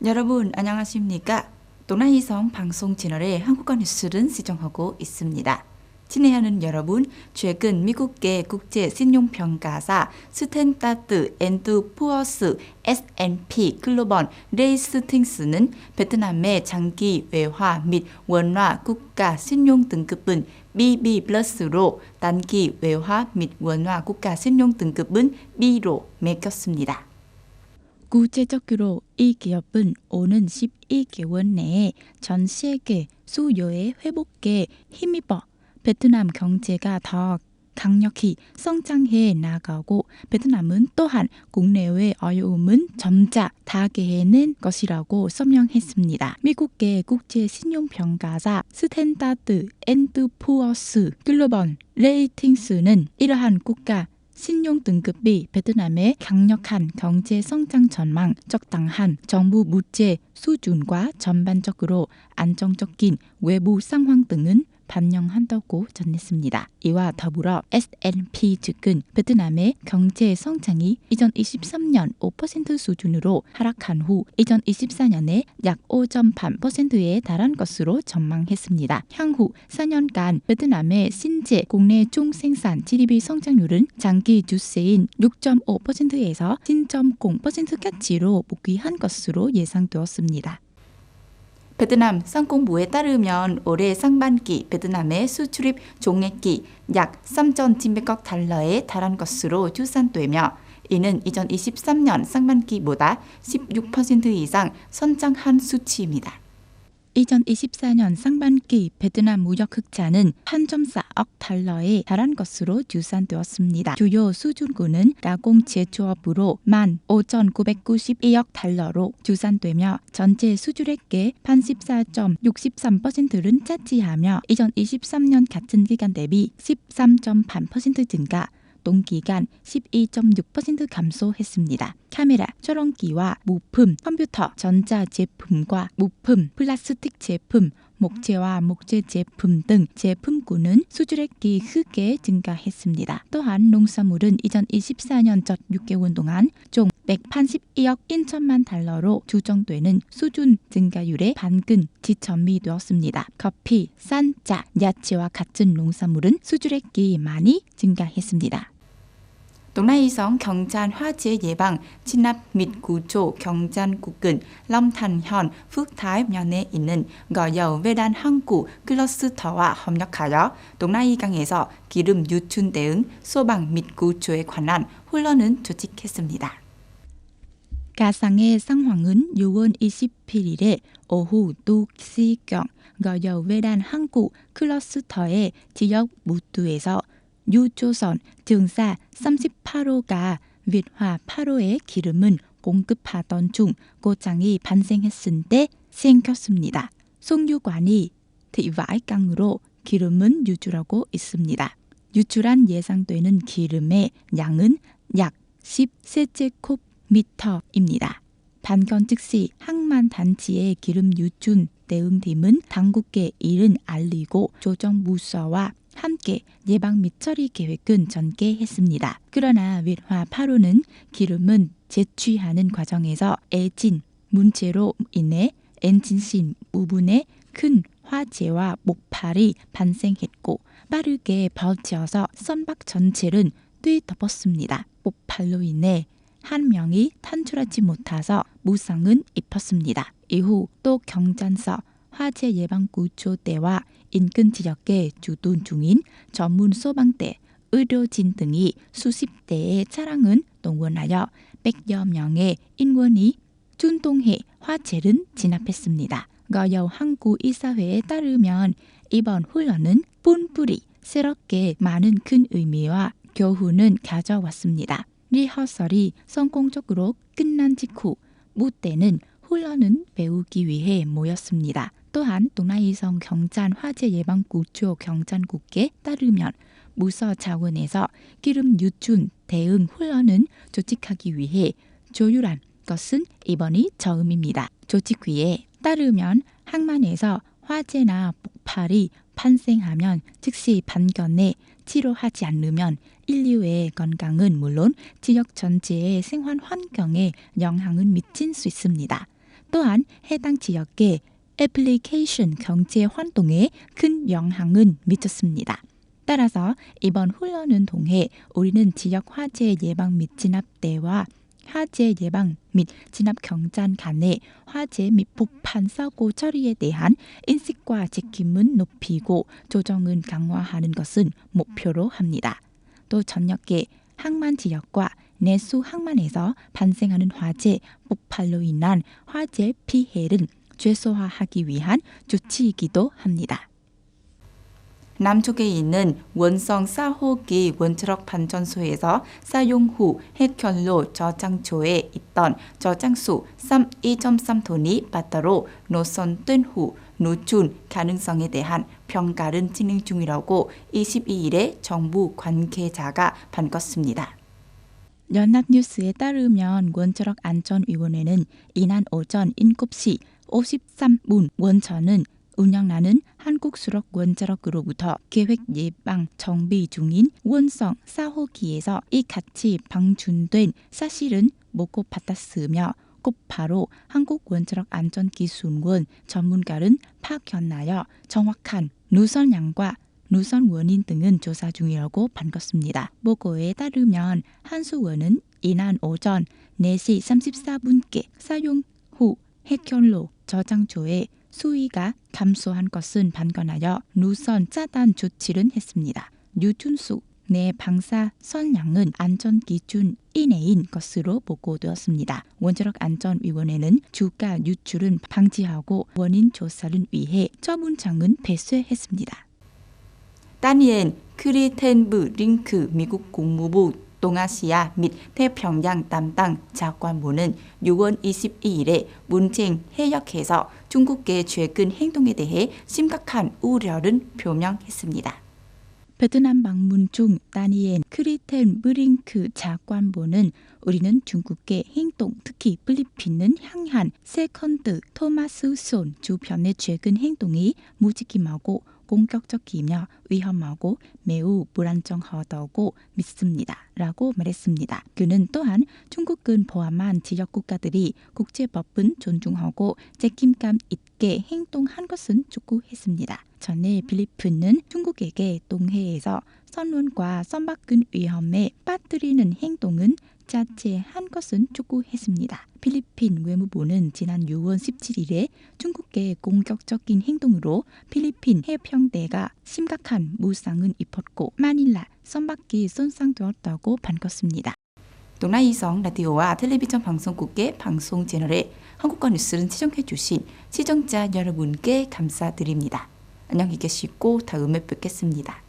여러분 안녕하십니까? 동아이성 방송 채널의 한국어 뉴스를 시청하고 있습니다. 친애하는 여러분, 최근 미국계 국제 신용평가사 스탠다드 앤드 푸어스 S&P 글로벌 레이스팅스는 베트남의 장기 외화 및 원화 국가 신용 등급은 BB 플러스로 단기 외화 및 원화 국가 신용 등급은 B로 매겼습니다. 구체적으로 이 기업은 오는 12개월 내에 전 세계 수요의 회복에 힘입어 베트남 경제가 더 강력히 성장해 나가고 베트남은 또한 국내외 어려움은 점차 타개해낸 것이라고 설명했습니다. 미국계 국제 신용평가사 스탠다드 앤드 푸어스 글로벌 레이팅스는 이러한 국가 신용 등급이 베트남의 강력한 경제 성장 전망, 적당한 정부 부채 수준과 전반적으로 안정적인 외부 상황 등은 반영한다고 전했습니다. 이와 더불어 S&P 측은 베트남의 경제 성장이 2023년 5% 수준으로 하락한 후 2024년에 약 5.8%에 달한 것으로 전망했습니다. 향후 4년간 베트남의 신재 국내 총생산 GDP 성장률은 장기 주세인 6.5%에서 10.0%까지로 복귀한 것으로 예상되었습니다. 베트남 상공부에 따르면 올해 상반기 베트남의 수출입 종액이 약 3,700억 달러에 달한 것으로 추산되며 이는 2023년 상반기보다 16% 이상 성장한 수치입니다. 2024년 상반기 베트남 무역 흑자는 1.4억 달러에 달한 것으로 추산되었습니다. 주요 수준군은 가공 제조업으로 15,992억 달러로 추산되며 전체 수출액의 84.63%를 차지하며 2023년 같은 기간 대비 13.8% 증가, 동기간 12.6% 감소했습니다. 카메라, 촬영기와 부품, 컴퓨터, 전자제품과 부품, 플라스틱 제품, 목재와 목재 제품 등 제품군은 수출액이 크게 증가했습니다. 또한 농산물은 2024년 첫 6개월 동안 총 182억 1천만 달러로 추정되는 수준 증가율의 반근 지점이 되었습니다. 커피, 쌀, 자, 야채와 같은 농산물은 수출액이 많이 증가했습니다. 동아이성 경찬 화재 예방 진압 및 구조 경찰국은 럼탄현 북타입면에 있는 거여 외란 항구 클러스터와 협력하여 동아이강에서 기름 유출 대응 소방 및 구조에 관한 훈련을 조직했습니다. 가상의 상황은 6월 28일에 오후 2시경 거여 외란 항구 클러스터의 지역 무두에서 유조선 증사 38호가 위화 8호의 기름을 공급하던 중 고장이 발생했을 때 생겼습니다. 송유관이 thị vải 강으로 기름을 유출하고 있습니다. 유출한 예상되는 기름의 양은 약 10세제곱미터입니다. 반경 즉시 항만단지의 기름 유출 대응팀은 당국에 이른 알리고 조정부서와 함께 예방 및 처리 계획은 전개했습니다. 그러나 위화 8호는 기름은 제취하는 과정에서 에진 문제로 인해 엔진실 부분에 큰 화재와 폭발이 발생했고 빠르게 버텨서 선박 전체를 뒤덮었습니다. 폭발로 인해 한 명이 탈출하지 못해서 부상은 입었습니다. 이후 또 경찰서 화재 예방 구조대와 인근 지역에 주둔 중인 전문 소방대, 의료진 등이 수십 대의 차량을 동원하여 100여 명의 인원이 출동해 화재를 진압했습니다. 거여 항구 이사회에 따르면 이번 훈련은 뿔뿔이 새롭게 많은 큰 의미와 교훈은 가져왔습니다. 리허설이 성공적으로 끝난 직후 무대는 훈련을 배우기 위해 모였습니다. 또한 동아이성 경찰 화재 예방 구조 경찰국에 따르면 무서 차원에서 기름 유출 대응 훈련은 조직하기 위해 조율한 것은 이번이 처음입니다. 조직위에 따르면 항만에서 화재나 폭발이 발생하면 즉시 반견에 치료하지 않으면 인류의 건강은 물론 지역 전체의 생활 환경에 영향을 미칠 수 있습니다. 또한 해당 지역의 애플리케이션 경제 활동에 큰 영향을 미쳤습니다. 따라서 이번 훈련을 통해 우리는 지역 화재 예방 및 진압대와 화재 예방 및 진압 경찰 간의 화재 및 폭발 사고 처리에 대한 인식과 책임을 높이고 조정을 강화하는 것은 목표로 합니다. 또 전역의 항만 지역과 내수 항만에서 발생하는 화재 폭발로 인한 화재 피해를 최소화하기 위한 조치이기도 합니다. 남쪽에 있는 원성 4호기 원자력 발전소에서 사용 후 핵연료 저장소에 있던 저장수 2.3톤이 바다로 노선된 후 누출 가능성에 대한 평가를 진행 중이라고 22일에 정부 관계자가 밝혔습니다. 연합뉴스에 따르면 원자력안전위원회는 이날 오전 7시 53분 원전은 운영하는 한국수력 원자력으로부터 계획 예방 정비 중인 원성 4호기에서 이 같이 방출된 사실은 보고받았으며 곧바로 한국원자력안전기술원 전문가를 파견하여 정확한 누설량과 누설 원인 등은 조사 중이라고 밝혔습니다. 보고에 따르면 한수원은 이날 오전 4시 34분께 사용 후 핵연료 저장소에 수위가 감소한 것은 발견하여 누선 차단 조치를 했습니다. 유준수 내 방사선량은 안전기준 이내인 것으로 보고되었습니다. 원자력안전위원회는 주가 유출은 방지하고 원인 조사를 위해 처분장은 배수했습니다. 다니엘 크리텐브링크 미국 국무부 동아시아 및 태평양 담당 장관보는 6월 22일에 문재인 해역에서 중국의 최근 행동에 대해 심각한 우려를 표명했습니다. 베트남 방문 중 다니엘 크리텐브링크 장관보는 우리는 중국의 행동, 특히 필리핀을 향한 세컨드 토마스 손 주변의 최근 행동이 무책임하고 공격적이며 위험하고 매우 불안정하다고 믿습니다. 라고 말했습니다. 그는 또한 중국을 포함한 지역 국가들이 국제법은 존중하고 책임감 있게 행동한 것은 촉구했습니다. 전에 필리핀은 중국에게 동해에서 선원과 선박은 위험에 빠뜨리는 행동은 자제한 것은 촉구했습니다. 필리핀 외무부는 지난 6월 17일에 중국의 공격적인 행동으로 필리핀 해병대가 심각한 부상을 입었고 마닐라 선박이 손상되었다고 밝혔습니다. 동아이성 라디오와 텔레비전 방송국의 방송 채널에 한국과 뉴스를 시청해 주신 시청자 여러분께 감사드립니다. 안녕히 계시고 다음에 뵙겠습니다.